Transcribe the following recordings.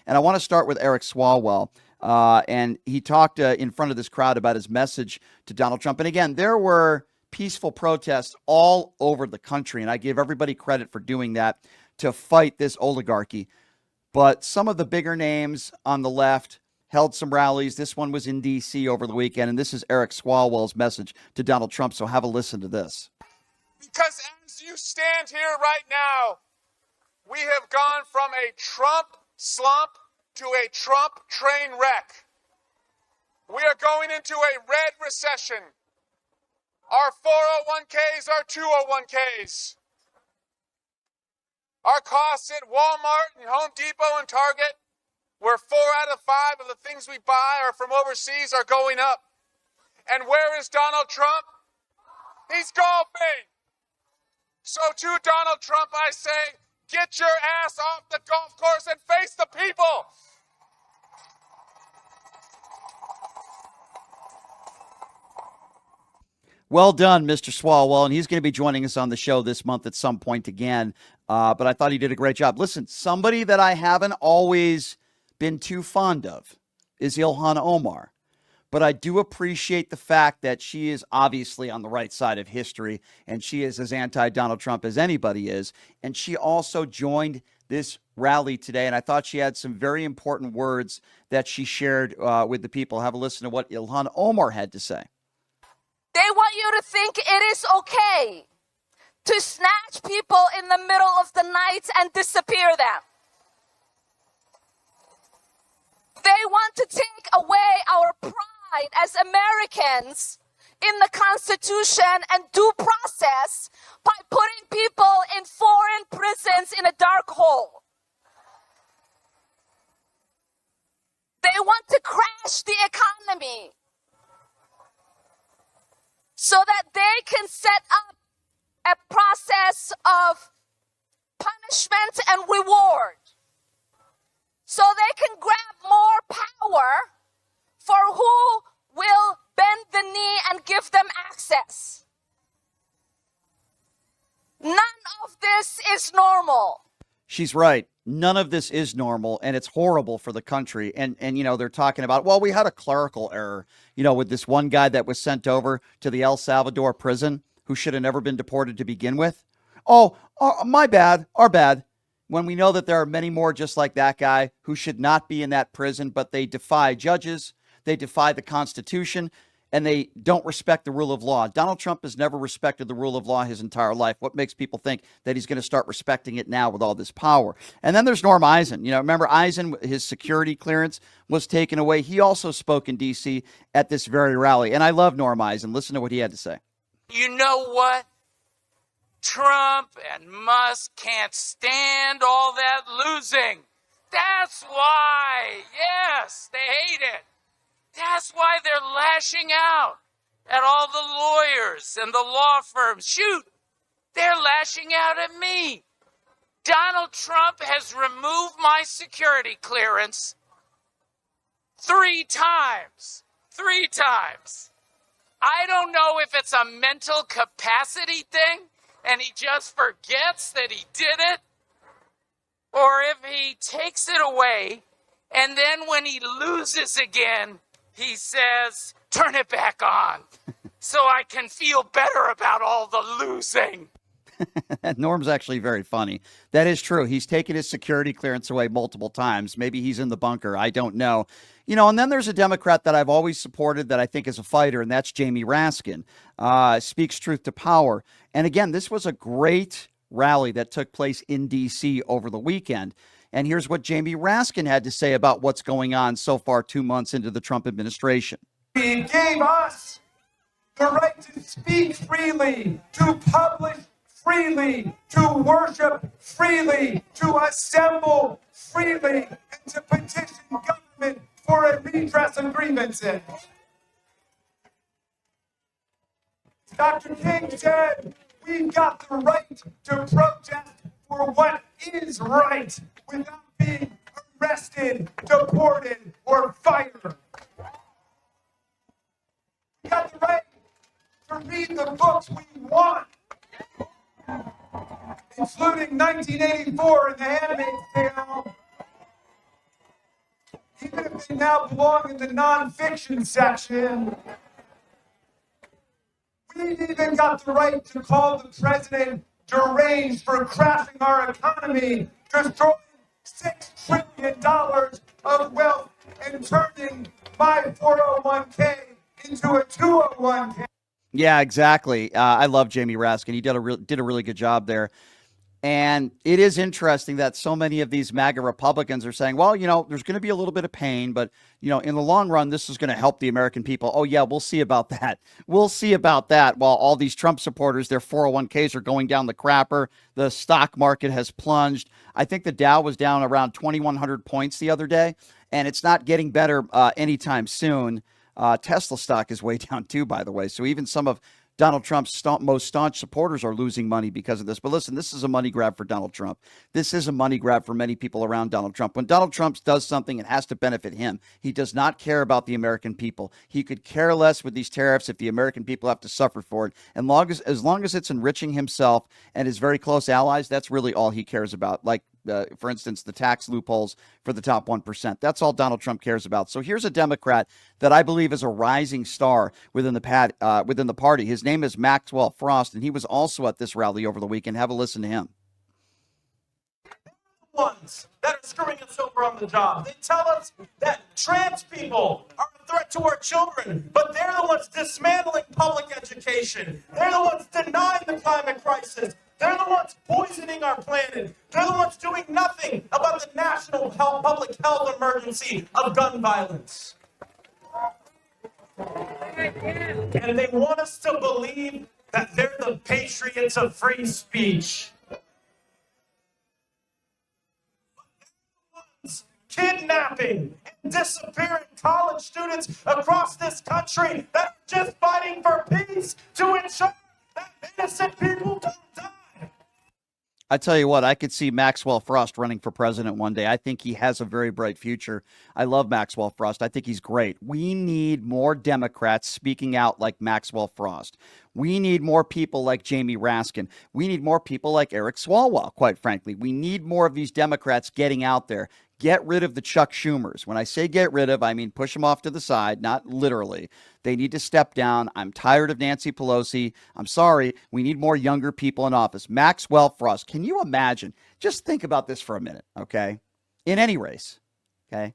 And I want to start with Eric Swalwell. And he talked in front of this crowd about his message to Donald Trump. And again, there were peaceful protests all over the country, and I give everybody credit for doing that to fight this oligarchy. But some of the bigger names on the left held some rallies. This one was in D.C. over the weekend, and this is Eric Swalwell's message to Donald Trump. So have a listen to this. Because as you stand here right now, we have gone from a Trump slump to a Trump train wreck. We are going into a red recession. Our 401ks are 201ks. Our costs at Walmart and Home Depot and Target, where 4 out of 5 of the things we buy are from overseas, are going up. And where is Donald Trump? He's golfing. So to Donald Trump, I say, get your ass off the golf course and face the people. Well done, Mr. Swalwell, and he's going to be joining us on the show this month at some point again. But I thought he did a great job. Listen, somebody that I haven't always been too fond of is Ilhan Omar. But I do appreciate the fact that she is obviously on the right side of history, and she is as anti-Donald Trump as anybody is. And she also joined this rally today, and I thought she had some very important words that she shared with the people. Have a listen to what Ilhan Omar had to say. They want you to think it is okay to snatch people in the middle of the night and disappear them. They want to take away our pride as Americans in the Constitution and due process by putting people in foreign prisons in a dark hole. They want to crash the economy so that they can set up a process of punishment and reward, so they can grab more power for who will bend the knee and give them access. None of this is normal. She's right. None of this is normal, and it's horrible for the country. And you know, they're talking about, well, we had a clerical error, you know, with this one guy that was sent over to the El Salvador prison who should have never been deported to begin with. Oh, my bad, our bad. When we know that there are many more just like that guy who should not be in that prison, but they defy judges, they defy the Constitution, and they don't respect the rule of law. Donald Trump has never respected the rule of law his entire life. What makes people think that he's going to start respecting it now with all this power? And then there's Norm Eisen. You know, remember Eisen, his security clearance was taken away. He also spoke in D.C. at this very rally. And I love Norm Eisen. Listen to what he had to say. You know what? Trump and Musk can't stand all that losing. That's why. Yes, they hate it. That's why they're lashing out at all the lawyers and the law firms. Shoot, they're lashing out at me. Donald Trump has removed my security clearance 3 times. 3 times. I don't know if it's a mental capacity thing and he just forgets that he did it, or if he takes it away and then when he loses again, he says, turn it back on so I can feel better about all the losing. Norm's actually very funny. That is true. He's taken his security clearance away multiple times. Maybe he's in the bunker. I don't know. You know, and then there's a Democrat that I've always supported that I think is a fighter, and that's Jamie Raskin. Speaks truth to power. And again, this was a great rally that took place in D.C. over the weekend. And here's what Jamie Raskin had to say about what's going on so far 2 months into the Trump administration. He gave us the right to speak freely, to publish freely, to worship freely, to assemble freely, and to petition government for a redress of grievances. Dr. King said, we've got the right to protest for what is right without being arrested, deported, or fired. We got the right to read the books we want, including 1984 and The Handmaid's Tale. even if they now belong in the nonfiction section. We even got the right to call the president deranged for crashing our economy, destroying $6 trillion of wealth and turning my 401k into a 201k. Yeah, exactly. I love Jamie Raskin. He did a really good job there. And it is interesting that so many of these MAGA Republicans are saying, well, there's going to be a little bit of pain, but, in the long run, this is going to help the American people. Oh, yeah, we'll see about that. We'll see about that. While all these Trump supporters, their 401ks are going down the crapper. The stock market has plunged. I think the Dow was down around 2,100 points the other day, and it's not getting better anytime soon. Tesla stock is way down too, by the way. So even some of Donald Trump's most staunch supporters are losing money because of this. But listen, this is a money grab for Donald Trump. This is a money grab for many people around Donald Trump. When Donald Trump does something, it has to benefit him. He does not care about the American people. He could care less with these tariffs if the American people have to suffer for it. And as long as it's enriching himself and his very close allies, that's really all he cares about. Like, for instance, the tax loopholes for the top 1%. That's all Donald Trump cares about. So here's a Democrat that I believe is a rising star within the party. His name is Maxwell Frost, and he was also at this rally over the weekend. Have a listen to him. Ones that are screwing us over on the job. They tell us that trans people are a threat to our children, but they're the ones dismantling public education. They're the ones denying the climate crisis. They're the ones poisoning our planet. They're the ones doing nothing about the national public health emergency of gun violence. And they want us to believe that they're the patriots of free speech. Kidnapping and disappearing college students across this country that are just fighting for peace to ensure that innocent people don't die. I tell you what, I could see Maxwell Frost running for president one day. I think he has a very bright future. I love Maxwell Frost. I think he's great. We need more Democrats speaking out like Maxwell Frost. We need more people like Jamie Raskin. We need more people like Eric Swalwell, quite frankly. We need more of these Democrats getting out there. Get rid of the Chuck Schumers. When I say get rid of, I mean push them off to the side, not literally. They need to step down. I'm tired of Nancy Pelosi. I'm sorry. We need more younger people in office. Maxwell Frost. Can you imagine? Just think about this for a minute, okay? In any race, okay?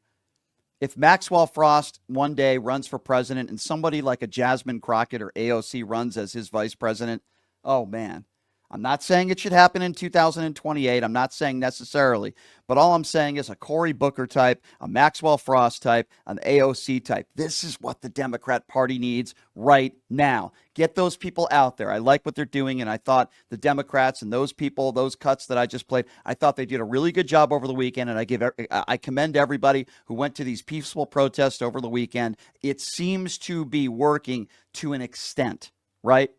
If Maxwell Frost one day runs for president and somebody like a Jasmine Crockett or AOC runs as his vice president, oh, man. I'm not saying it should happen in 2028. I'm not saying necessarily. But all I'm saying is a Cory Booker type, a Maxwell Frost type, an AOC type. This is what the Democrat Party needs right now. Get those people out there. I like what they're doing, and I thought the Democrats and those people, those cuts that I just played, I thought they did a really good job over the weekend, and I commend everybody who went to these peaceful protests over the weekend. It seems to be working to an extent, right?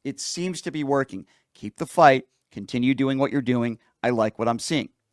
It seems to be working. Keep the fight. Continue doing what you're doing. I like what I'm seeing.